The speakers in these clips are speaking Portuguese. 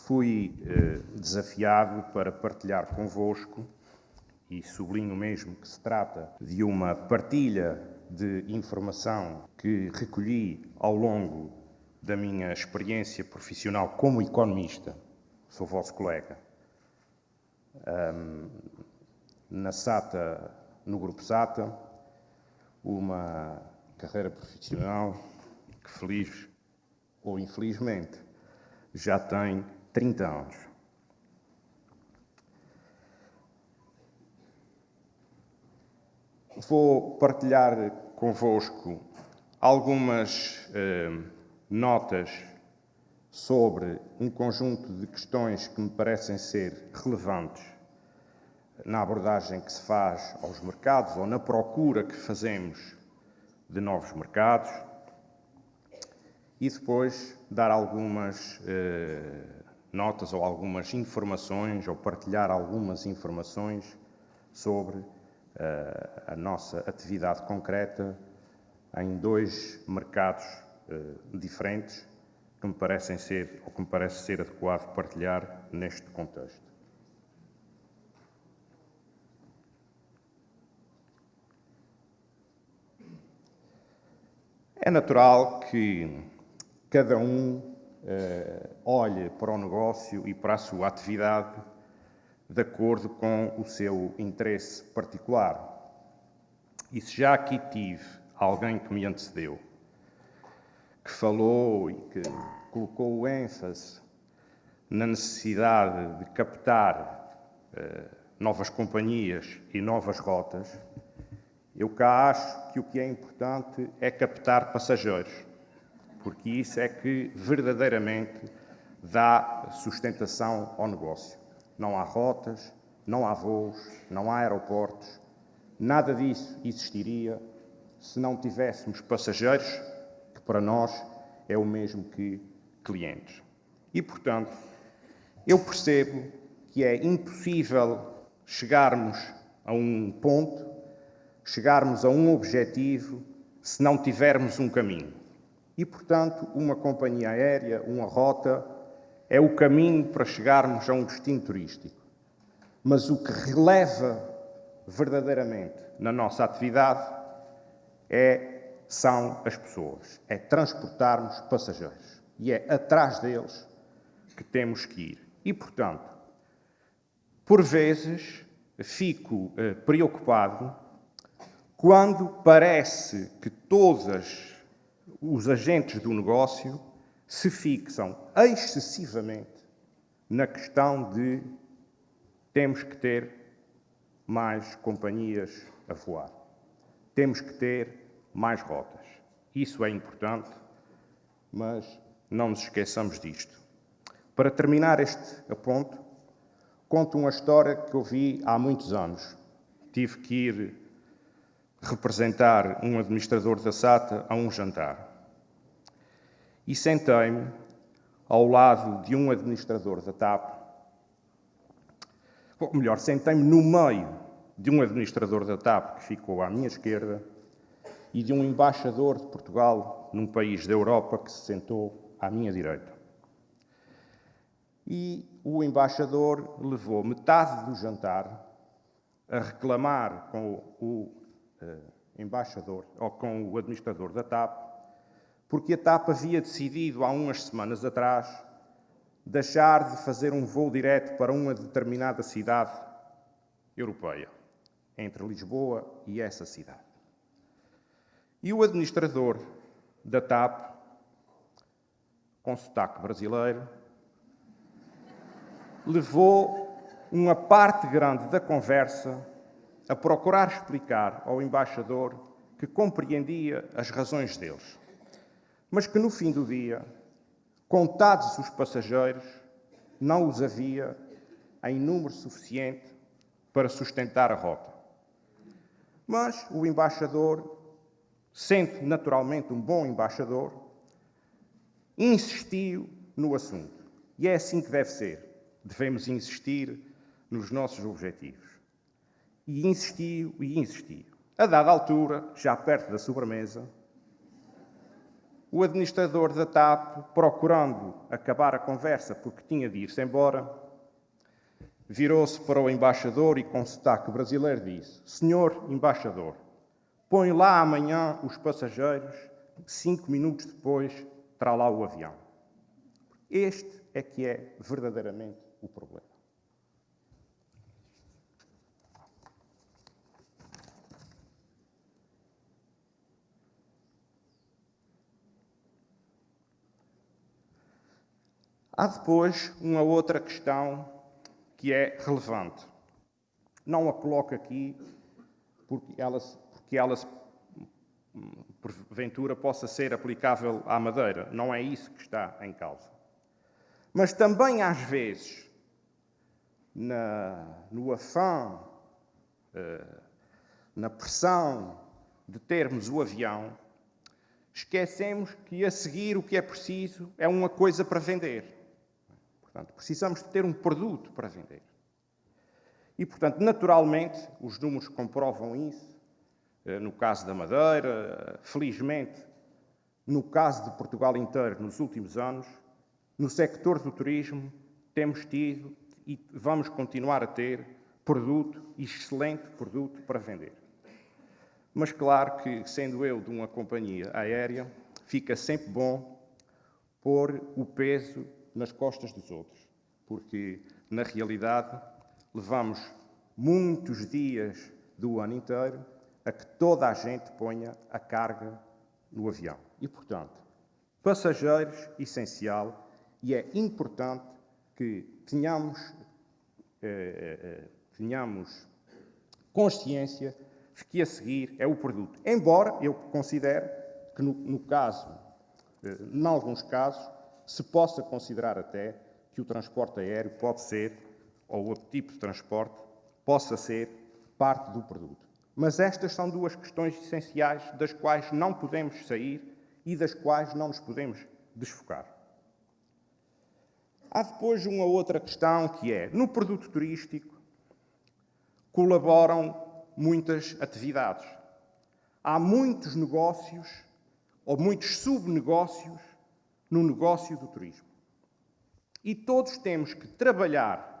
fui desafiado para partilhar convosco, e sublinho mesmo que se trata de uma partilha de informação que recolhi ao longo da minha experiência profissional como economista, sou vosso colega, na SATA, no Grupo SATA, uma carreira profissional que, feliz ou infelizmente, já tem 30 anos. Vou partilhar convosco algumas notas sobre um conjunto de questões que me parecem ser relevantes na abordagem que se faz aos mercados ou na procura que fazemos de novos mercados e depois dar algumas notas ou algumas informações ou partilhar algumas informações sobre a nossa atividade concreta em dois mercados diferentes que me parecem ser, ou que me parece ser adequado partilhar neste contexto. É natural que cada um olhe para o negócio e para a sua atividade de acordo com o seu interesse particular. E se já aqui tive alguém que me antecedeu, que falou e que colocou o ênfase na necessidade de captar novas companhias e novas rotas, eu cá acho que o que é importante é captar passageiros, porque isso é que verdadeiramente dá sustentação ao negócio. Não há rotas, não há voos, não há aeroportos, nada disso existiria se não tivéssemos passageiros, que para nós é o mesmo que clientes. E, portanto, eu percebo que é impossível chegarmos a um ponto, chegarmos a um objetivo, se não tivermos um caminho. E, portanto, uma companhia aérea, uma rota, é o caminho para chegarmos a um destino turístico. Mas o que releva verdadeiramente na nossa atividade são as pessoas, é transportarmos passageiros. E é atrás deles que temos que ir. E, portanto, por vezes fico preocupado quando parece que todos os agentes do negócio se fixam excessivamente na questão de temos que ter mais companhias a voar, temos que ter mais rotas. Isso é importante, mas não nos esqueçamos disto. Para terminar este aponto, conto uma história que eu vi há muitos anos. Tive que ir representar um administrador da SATA a um jantar. E sentei-me ao lado de um administrador da TAP, ou melhor, sentei-me no meio de um administrador da TAP que ficou à minha esquerda e de um embaixador de Portugal num país da Europa que se sentou à minha direita. E o embaixador levou metade do jantar a reclamar com o embaixador, ou com o administrador da TAP, porque a TAP havia decidido há umas semanas atrás deixar de fazer um voo direto para uma determinada cidade europeia, entre Lisboa e essa cidade. E o administrador da TAP, com sotaque brasileiro, levou uma parte grande da conversa a procurar explicar ao embaixador que compreendia as razões deles, mas que no fim do dia, contados os passageiros, não os havia em número suficiente para sustentar a rota. Mas o embaixador, sendo naturalmente um bom embaixador, insistiu no assunto. E é assim que deve ser. Devemos insistir nos nossos objetivos. E insistiu e insistiu. A dada altura, já perto da sobremesa, O administrador da TAP, procurando acabar a conversa porque tinha de ir-se embora, virou-se para o embaixador e, com sotaque brasileiro, disse: Senhor embaixador, põe lá amanhã os passageiros, 5 minutos depois terá lá o avião. Este é que é verdadeiramente o problema. Há depois uma outra questão que é relevante. Não a coloco aqui porque ela porventura possa ser aplicável à Madeira. Não é isso que está em causa. Mas também às vezes, no afã, na pressão de termos o avião, esquecemos que a seguir o que é preciso é uma coisa para vender. Portanto, precisamos de ter um produto para vender. E, portanto, naturalmente, os números comprovam isso. No caso da Madeira, felizmente, no caso de Portugal inteiro, nos últimos anos, no sector do turismo, temos tido e vamos continuar a ter produto, excelente produto para vender. Mas claro que, sendo eu de uma companhia aérea, fica sempre bom pôr o peso nas costas dos outros, porque, na realidade, levamos muitos dias do ano inteiro a que toda a gente ponha a carga no avião. E, portanto, passageiros, essencial, e é importante que tenhamos consciência de que a seguir é o produto. Embora eu considere que, em alguns casos, se possa considerar até que o transporte aéreo pode ser, ou outro tipo de transporte, possa ser parte do produto. Mas estas são duas questões essenciais das quais não podemos sair e das quais não nos podemos desfocar. Há depois uma outra questão que é, no produto turístico, colaboram muitas atividades. Há muitos negócios, ou muitos subnegócios, no negócio do turismo. E todos temos que trabalhar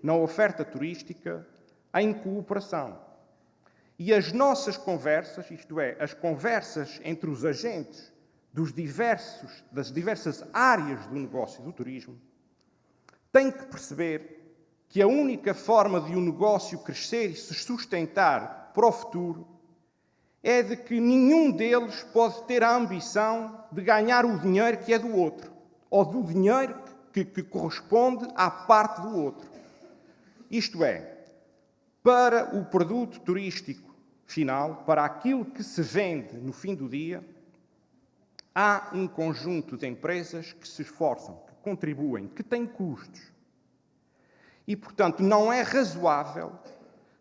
na oferta turística em cooperação. E as nossas conversas, isto é, as conversas entre os agentes das diversas áreas do negócio do turismo, têm que perceber que a única forma de um negócio crescer e se sustentar para o futuro é de que nenhum deles pode ter a ambição de ganhar o dinheiro que é do outro, ou do dinheiro que corresponde à parte do outro. Isto é, para o produto turístico final, para aquilo que se vende no fim do dia, há um conjunto de empresas que se esforçam, que contribuem, que têm custos. E, portanto, não é razoável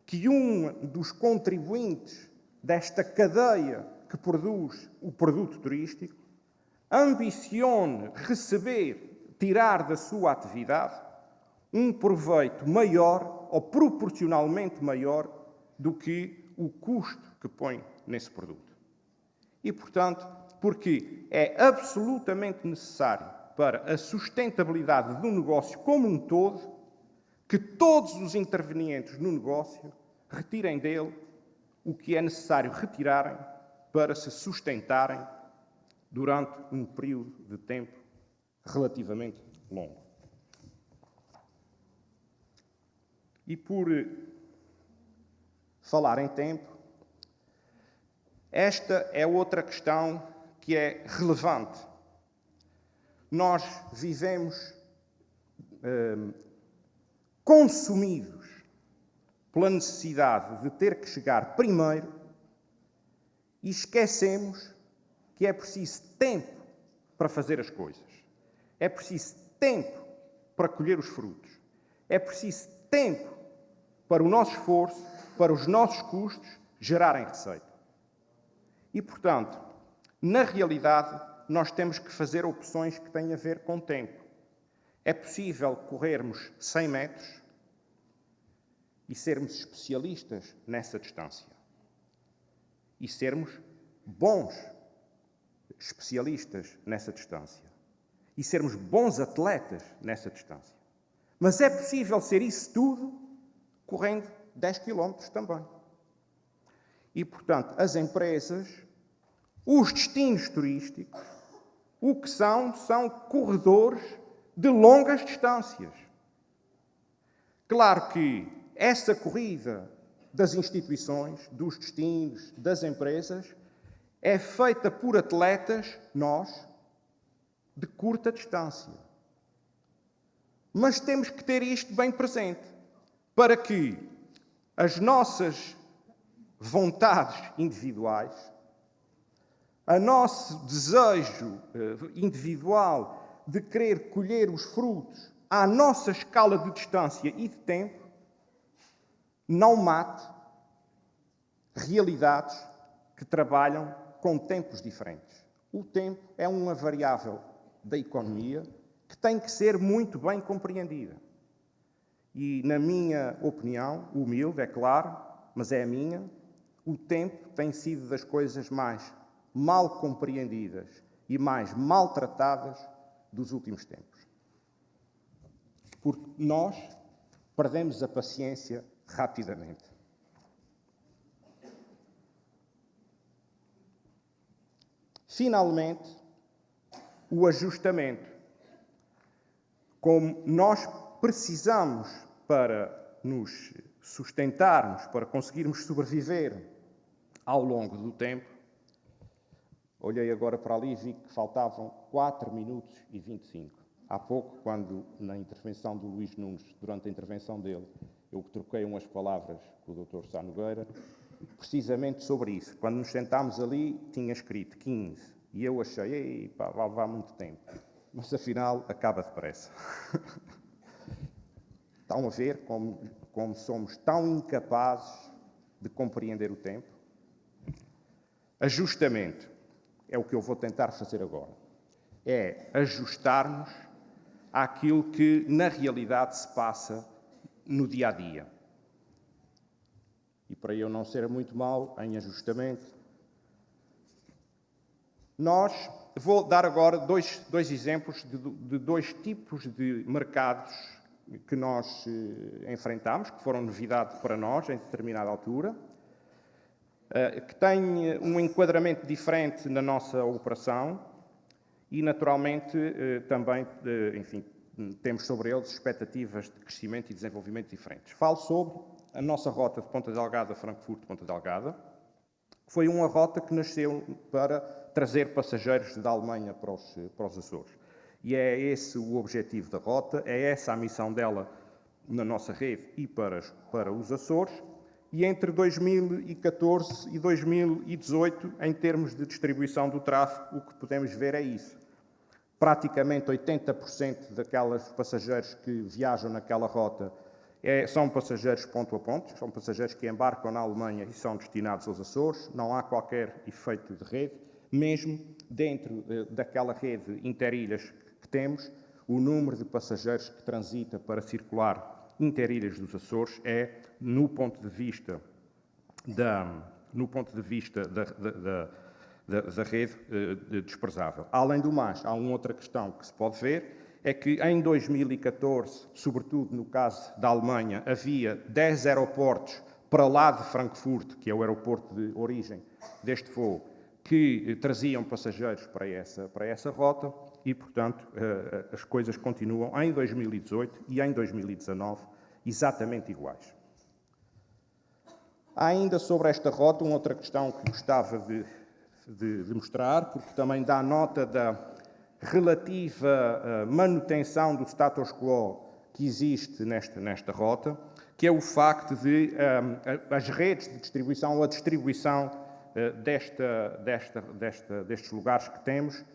que um dos contribuintes desta cadeia que produz o produto turístico ambicione tirar da sua atividade um proveito maior ou proporcionalmente maior do que o custo que põe nesse produto. E, portanto, porque é absolutamente necessário para a sustentabilidade do negócio como um todo que todos os intervenientes no negócio retirem dele o que é necessário retirarem para se sustentarem durante um período de tempo relativamente longo. E por falar em tempo, esta é outra questão que é relevante. Nós vivemos consumidos pela necessidade de ter que chegar primeiro e esquecemos que é preciso tempo para fazer as coisas. É preciso tempo para colher os frutos. É preciso tempo para o nosso esforço, para os nossos custos gerarem receita. E, portanto, na realidade, nós temos que fazer opções que têm a ver com tempo. É possível corrermos 100 metros e sermos especialistas nessa distância. E sermos bons especialistas nessa distância e sermos bons atletas nessa distância. Mas é possível ser isso tudo correndo 10 km também. E, portanto, as empresas, os destinos turísticos, o que são corredores de longas distâncias. Claro que essa corrida das instituições, dos destinos, das empresas, é feita por atletas, nós, de curta distância. Mas temos que ter isto bem presente, para que as nossas vontades individuais, o nosso desejo individual de querer colher os frutos à nossa escala de distância e de tempo, não mate realidades que trabalham com tempos diferentes. O tempo é uma variável da economia que tem que ser muito bem compreendida. E, na minha opinião, humilde, é claro, mas é a minha, o tempo tem sido das coisas mais mal compreendidas e mais maltratadas dos últimos tempos. Porque nós perdemos a paciência rapidamente. Finalmente, o ajustamento. Como nós precisamos para nos sustentarmos, para conseguirmos sobreviver ao longo do tempo, olhei agora para ali e vi que faltavam 4 minutos e 25. Há pouco, quando na intervenção do Luís Nunes, durante a intervenção dele, eu troquei umas palavras com o Dr. Sá Nogueira, precisamente sobre isso. Quando nos sentámos ali, tinha escrito 15. E eu achei, vai levar muito tempo. Mas, afinal, acaba depressa. Estão a ver como somos tão incapazes de compreender o tempo? Ajustamento é o que eu vou tentar fazer agora. É ajustar-nos àquilo que, na realidade, se passa no dia-a-dia. E para eu não ser muito mau em ajustamento, vou dar agora dois exemplos de dois tipos de mercados que nós enfrentamos, que foram novidade para nós em determinada altura, que têm um enquadramento diferente na nossa operação e, naturalmente, também, enfim, temos sobre eles expectativas de crescimento e desenvolvimento diferentes. Falo sobre a nossa rota de Ponta Delgada, Frankfurt-Ponta Delgada. Foi uma rota que nasceu para trazer passageiros da Alemanha para os Açores. E é esse o objetivo da rota, é essa a missão dela na nossa rede e para os Açores. E entre 2014 e 2018, em termos de distribuição do tráfego, o que podemos ver é isso. Praticamente 80% daquelas passageiros que viajam naquela rota são passageiros ponto a ponto, são passageiros que embarcam na Alemanha e são destinados aos Açores. Não há qualquer efeito de rede. Mesmo dentro daquela rede interilhas que temos, o número de passageiros que transita para circular interilhas dos Açores é, no ponto de vista da rede, desprezável. Além do mais, há uma outra questão que se pode ver, é que em 2014, sobretudo no caso da Alemanha, havia 10 aeroportos para lá de Frankfurt, que é o aeroporto de origem deste voo, que traziam passageiros para essa rota e, portanto, as coisas continuam em 2018 e em 2019 exatamente iguais. Há ainda sobre esta rota uma outra questão que gostava de mostrar, porque também dá nota da relativa manutenção do status quo que existe nesta rota, que é o facto de as redes de distribuição ou a distribuição destes lugares que temos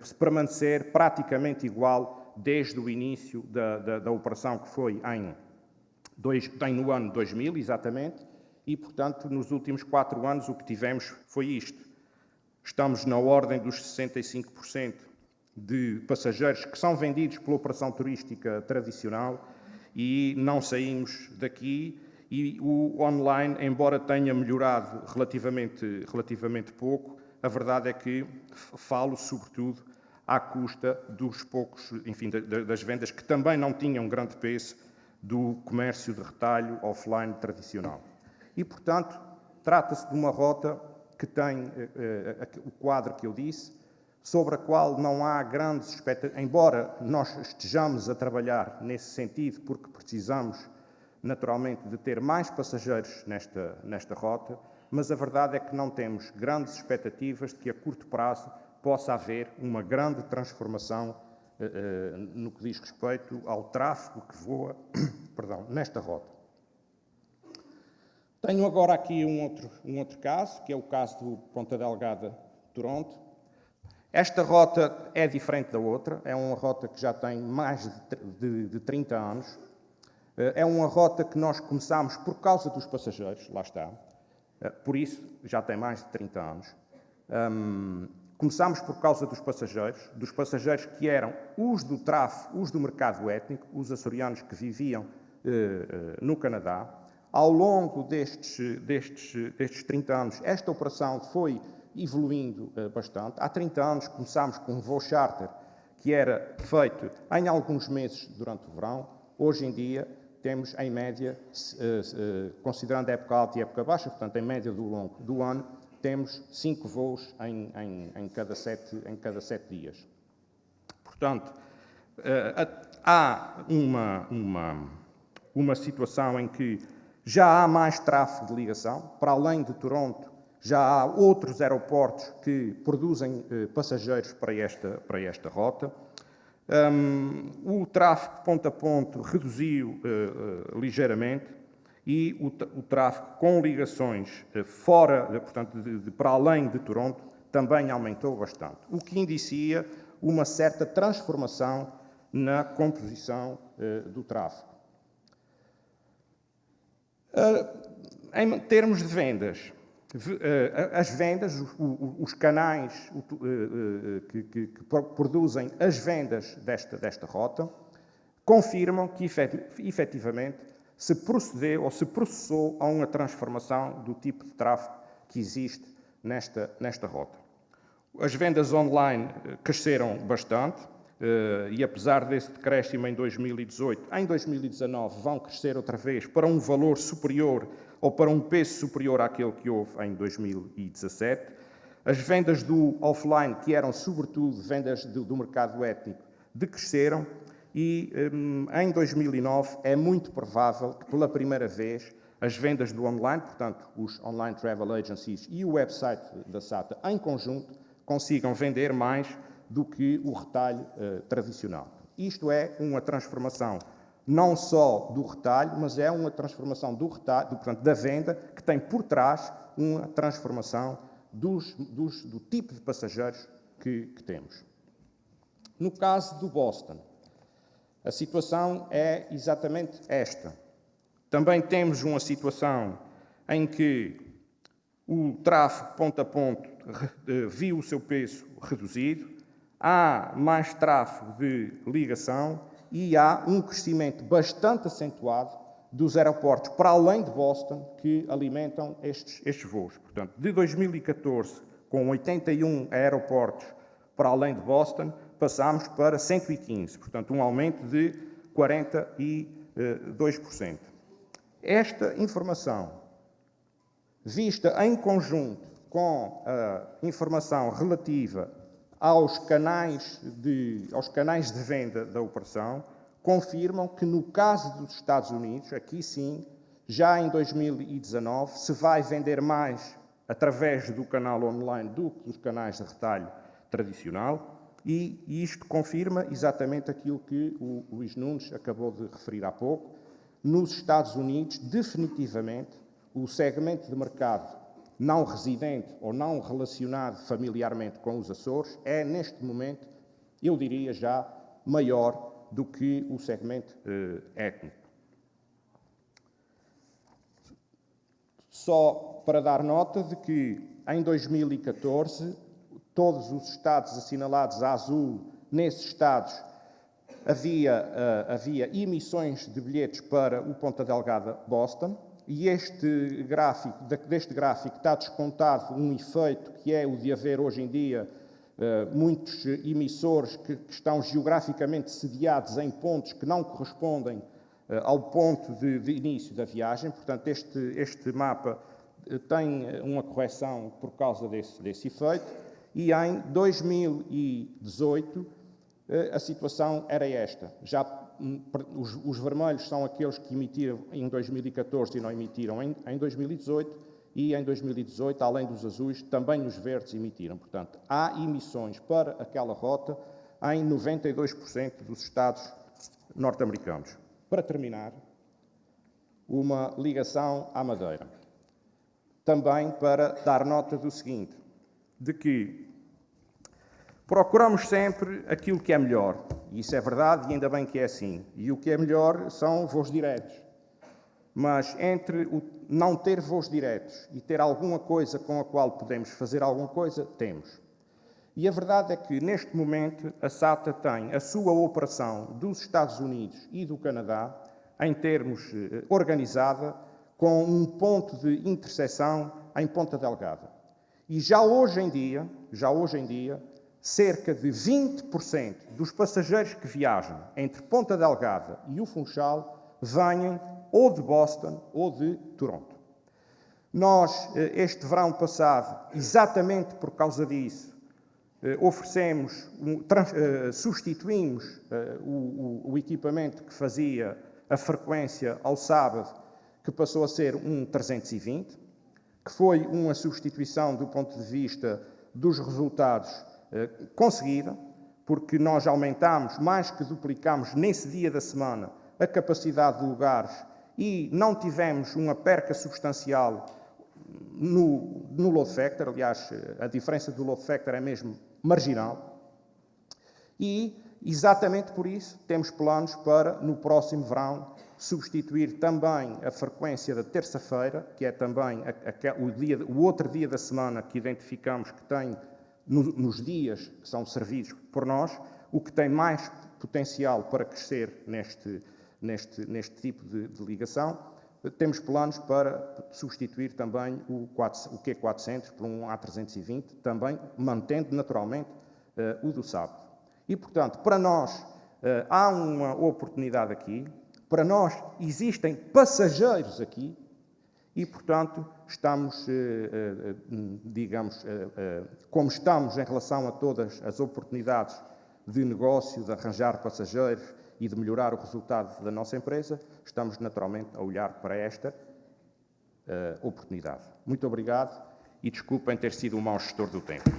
se permanecer praticamente igual desde o início da operação, que foi no ano 2000, exatamente, e, portanto, nos últimos 4 anos o que tivemos foi isto. Estamos na ordem dos 65% de passageiros que são vendidos pela operação turística tradicional e não saímos daqui. E o online, embora tenha melhorado relativamente pouco, a verdade é que falo sobretudo à custa dos poucos, enfim, das vendas que também não tinham grande peso do comércio de retalho offline tradicional. E, portanto, trata-se de uma rota que tem o quadro que eu disse, sobre a qual não há grandes expectativas, embora nós estejamos a trabalhar nesse sentido, porque precisamos, naturalmente, de ter mais passageiros nesta rota, mas a verdade é que não temos grandes expectativas de que a curto prazo possa haver uma grande transformação no que diz respeito ao tráfego que voa nesta rota. Tenho agora aqui um outro caso, que é o caso do Ponta Delgada-Toronto. Esta rota é diferente da outra, é uma rota que já tem mais de 30 anos. É uma rota que nós começámos por causa dos passageiros, lá está. Por isso, já tem mais de 30 anos. Começámos por causa dos passageiros que eram os do tráfego, os do mercado étnico, os açorianos que viviam no Canadá. Ao longo destes 30 anos, esta operação foi evoluindo bastante. Há 30 anos começámos com um voo charter que era feito em alguns meses durante o verão. Hoje em dia temos, em média, considerando a época alta e a época baixa, portanto, em média do ano, temos 5 voos em cada 7 dias. Portanto, há uma situação em que já há mais tráfego de ligação. Para além de Toronto, já há outros aeroportos que produzem passageiros para esta rota. O tráfego ponto a ponto reduziu ligeiramente e o tráfego com ligações portanto, para além de Toronto, também aumentou bastante, o que indicia uma certa transformação na composição do tráfego. Em termos de vendas, as vendas, os canais que produzem as vendas desta rota, confirmam que, efetivamente, se procedeu ou se processou a uma transformação do tipo de tráfego que existe nesta rota. As vendas online cresceram bastante e, apesar desse decréscimo em 2018, em 2019 vão crescer outra vez para um valor superior ou para um peso superior àquele que houve em 2017. As vendas do offline, que eram sobretudo vendas do mercado étnico, decresceram e em 2009 é muito provável que pela primeira vez as vendas do online, portanto os online travel agencies e o website da SATA em conjunto, consigam vender mais do que o retalho tradicional. Isto é uma transformação não só do retalho, mas é uma transformação do retalho, portanto, da venda, que tem por trás uma transformação do tipo de passageiros que temos. No caso do Boston, a situação é exatamente esta. Também temos uma situação em que o tráfego ponto a ponto viu o seu peso reduzido, há mais tráfego de ligação e há um crescimento bastante acentuado dos aeroportos para além de Boston que alimentam estes voos. Portanto, de 2014, com 81 aeroportos para além de Boston, passámos para 115, portanto, um aumento de 42%. Esta informação, vista em conjunto com a informação relativa aos canais de venda da operação, confirmam que no caso dos Estados Unidos, aqui sim, já em 2019, se vai vender mais através do canal online do que dos canais de retalho tradicional, e isto confirma exatamente aquilo que o Luís Nunes acabou de referir há pouco. Nos Estados Unidos, definitivamente, o segmento de mercado não residente ou não relacionado familiarmente com os Açores é, neste momento, eu diria já, maior do que o segmento étnico. Só para dar nota de que, em 2014, todos os estados assinalados a azul, nesses estados, havia emissões de bilhetes para o Ponta Delgada Boston. e deste gráfico está descontado um efeito que é o de haver hoje em dia muitos emissores que estão geograficamente sediados em pontos que não correspondem ao ponto de início da viagem. Portanto, este mapa tem uma correção por causa desse efeito, e em 2018 a situação era esta. Já os vermelhos são aqueles que emitiram em 2014 e não emitiram em 2018, e em 2018, além dos azuis, também os verdes emitiram. Portanto, há emissões para aquela rota em 92% dos Estados norte-americanos. Para terminar, uma ligação à Madeira. Também para dar nota do seguinte, de que procuramos sempre aquilo que é melhor. E isso é verdade, e ainda bem que é assim. E o que é melhor são voos diretos. Mas entre não ter voos diretos e ter alguma coisa com a qual podemos fazer alguma coisa, temos. E a verdade é que, neste momento, a SATA tem a sua operação dos Estados Unidos e do Canadá, em termos organizada, com um ponto de interseção em Ponta Delgada. E já hoje em dia, cerca de 20% dos passageiros que viajam entre Ponta Delgada e o Funchal vêm ou de Boston ou de Toronto. Nós, este verão passado, exatamente por causa disso, substituímos o equipamento que fazia a frequência ao sábado, que passou a ser um 320, que foi uma substituição do ponto de vista dos resultados conseguida, porque nós aumentámos, mais que duplicámos nesse dia da semana, a capacidade de lugares e não tivemos uma perca substancial no load factor. Aliás, a diferença do load factor é mesmo marginal. E, exatamente por isso, temos planos para, no próximo verão, substituir também a frequência da terça-feira, que é também o outro dia da semana que identificamos que tem, nos dias que são servidos por nós, o que tem mais potencial para crescer neste tipo de ligação. Temos planos para substituir também o Q400 por um A320, também mantendo naturalmente o do sábado. E, portanto, para nós há uma oportunidade aqui, para nós existem passageiros aqui e, portanto, estamos, como estamos em relação a todas as oportunidades de negócio, de arranjar passageiros e de melhorar o resultado da nossa empresa, estamos naturalmente a olhar para esta oportunidade. Muito obrigado e desculpem ter sido um mau gestor do tempo.